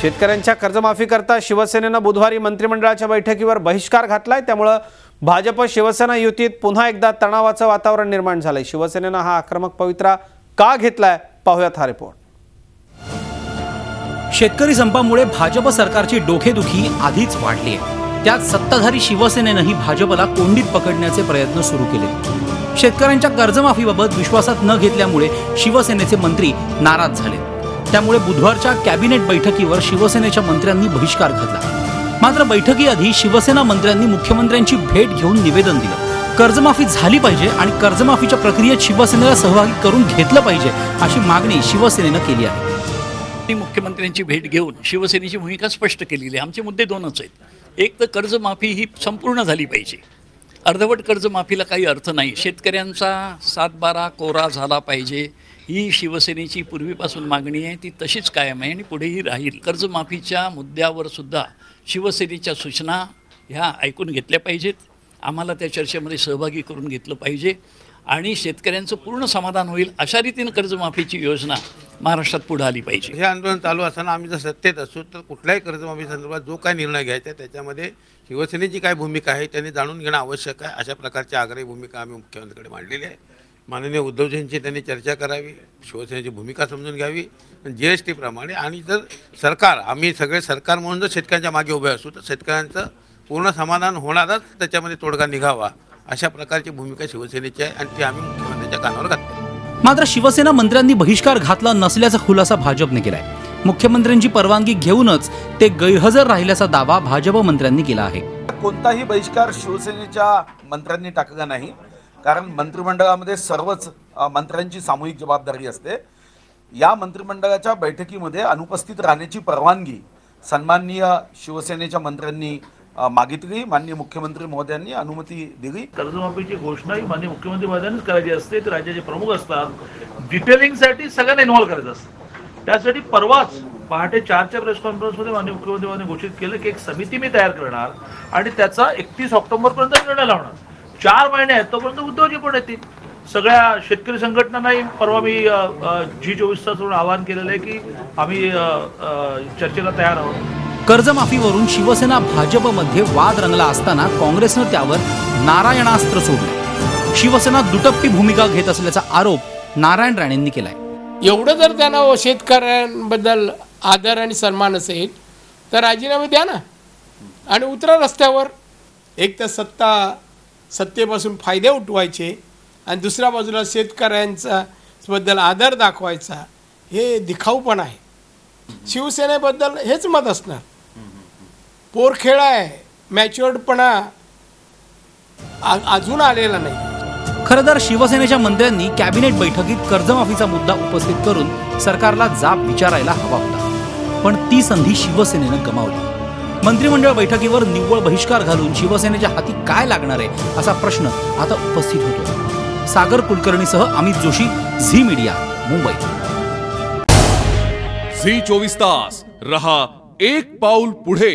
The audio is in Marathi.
शेतकऱ्यांच्या कर्जमाफी करता शिवसेनेनं बुधवारी मंत्रिमंडळाच्या बैठकीवर बहिष्कार घातलाय। त्यामुळे भाजप शिवसेना युतीत पुन्हा एकदा तणावाचं वातावरण निर्माण झालंय। शिवसेनेनं हा आक्रमक पवित्रा का घेतलाय पाहूयात हा रिपोर्ट। शेतकरी संपामुळे भाजप सरकारची डोकेदुखी आधीच वाढली आहे। त्यात सत्ताधारी शिवसेनेनंही भाजपला कोंडीत पकडण्याचे प्रयत्न सुरू केले। शेतकऱ्यांच्या कर्जमाफीबाबत विश्वासात न घेतल्यामुळे शिवसेनेचे मंत्री नाराज झाले। त्यामुळे बुधवारच्या कॅबिनेट बैठकीवर शिवसेनेच्या मंत्र्यांनी बहिष्कार घातला। मात्र बैठकीआधी शिवसेना मंत्र्यांनी मुख्यमंत्र्यांची भेट घेऊन निवेदन दिलं। कर्जमाफी झाली पाहिजे आणि कर्जमाफीच्या प्रक्रियेत शिवसेनेला सहभागी करून घेतलं पाहिजे अशी मागणी शिवसेनेनं केली आहे। मुख्यमंत्र्यांची भेट घेऊन शिवसेनेची भूमिका स्पष्ट केलेली आहे। आमचे मुद्दे दोनच आहेत। एक तर कर्जमाफी ही संपूर्ण झाली पाहिजे। अर्धवट कर्जमाफीला काही अर्थ नाही। शेतकऱ्यांचा 7/12 कोरा झाला पाहिजे ही शिवसेनेची पूर्वीपासून मागणी आहे, ती तशीच कायम आहे आणि पुढेही राहील। कर्जमाफीच्या मुद्द्यावर सुद्धा शिवसेनेच्या सूचना ह्या ऐकून घेतल्या पाहिजेत। आम्हाला त्या चर्चेमध्ये सहभागी करून घेतलं पाहिजे आणि शेतकऱ्यांचं पूर्ण समाधान होईल अशा रीतीने कर्जमाफीची योजना महाराष्ट्रात पुढे आली पाहिजे। हे आंदोलन चालू असताना आम्ही जर सत्तेत असू तर कुठल्याही कर्जमाफी संदर्भात जो काय निर्णय घ्यायचा त्याच्यामध्ये शिवसेनेची काय भूमिका आहे त्यांनी जाणून घेणं आवश्यक आहे। अशा प्रकारची आग्रही भूमिका आम्ही मुख्यमंत्र्यांकडे मांडलेली आहे। माननीय उद्धवजींची त्यांनी चर्चा करावी, शिवसेनेची भूमिका समजून घ्यावी। GST प्रमाणे आणि जर सरकार आम्ही सगळे सरकार म्हणून जर शेतकऱ्यांच्या मागे उभे असू तर शेतकऱ्यांचं पूर्ण समाधान होणारच त्याच्यामध्ये तोडगा निघावा अशा प्रकारची भूमिका शिवसेनेची आहे आणि ती आम्ही मुख्यमंत्र्यांच्या कानावर घातली। मात्र शिवसेना मंत्र्यांनी बहिष्कार घातला नसल्याचा खुलासा भाजपने केलाय। मुख्यमंत्र्यांची परवानगी घेऊनच ते गैरहजर राहिल्याचा दावा भाजप मंत्र्यांनी केला आहे। कोणताही बहिष्कार शिवसेनेच्या मंत्र्यांनी टाकला नाही, कारण मंत्रिमंडळामध्ये सर्वच मंत्र्यांची सामूहिक जबाबदारी असते। या मंत्रिमंडळाच्या बैठकीमध्ये अनुपस्थित राहण्याची परवानगी सन्माननीय शिवसेनेच्या मंत्र्यांनी मागितली। माननीय मुख्यमंत्री महोदयांनी अनुमती दिली। कर्जमाफीची घोषणा ही माननीय मुख्यमंत्री महोदयांनीच करायची असते। ते राज्याचे प्रमुख असतात। डिटेलिंगसाठी सगळ्यांना इन्व्हॉल्व करायचं असतं। त्यासाठी परवाच पहाटे 4च्या प्रेस कॉन्फरन्समध्ये माननीय मुख्यमंत्री महोदयांनी घोषित केलं की एक समिती मी तयार करणार आणि त्याचा 31 ऑक्टोबरपर्यंत निर्णय लावणार। 4 महिने आहेत तोपर्यंत उद्धवजी पण येतील। सगळ्या शेतकरी संघटनांनाही परवा मी G24 तासावरून आवाहन केलेलं आहे की आम्ही चर्चेला तयार आहोत। कर्जमाफीवरून शिवसेना भाजपमध्ये वाद रंगला असताना काँग्रेसनं त्यावर नारायणास्त्र सोडलं। शिवसेना दुटप्पी भूमिका घेत असल्याचा आरोप नारायण राणेंनी केलाय। एवढं जर त्यांना शेतकऱ्यांबद्दल आदर आणि सन्मान असेल तर राजीनामे द्या ना आणि उतरा रस्त्यावर। एक तर सत्तेपासून फायदे उठवायचे आणि दुसऱ्या बाजूला शेतकऱ्यांचा बद्दल आदर दाखवायचा, हे दिखाऊपणा आहे। शिवसेनेबद्दल हेच मत असणार। पोरखेळा आहे, मॅच्युअर्डपणा अजून आलेला नाही। खरं तर शिवसेनेच्या मंत्र्यांनी कॅबिनेट बैठकीत कर्जमाफीचा मुद्दा उपस्थित करून सरकारला जाब विचारायला हवा होता, पण ती संधी शिवसेनेनं गमावली। मंत्रिमंडळ बैठकीवर निव्वळ बहिष्कार घालून शिवसेनेच्या हाती काय लागणार आहे असा प्रश्न आता उपस्थित होतो। सागर कुलकर्णीसह Amit Joshi, Zee media, Mumbai. Zee 24 तास रहा एक पाऊल पुढे।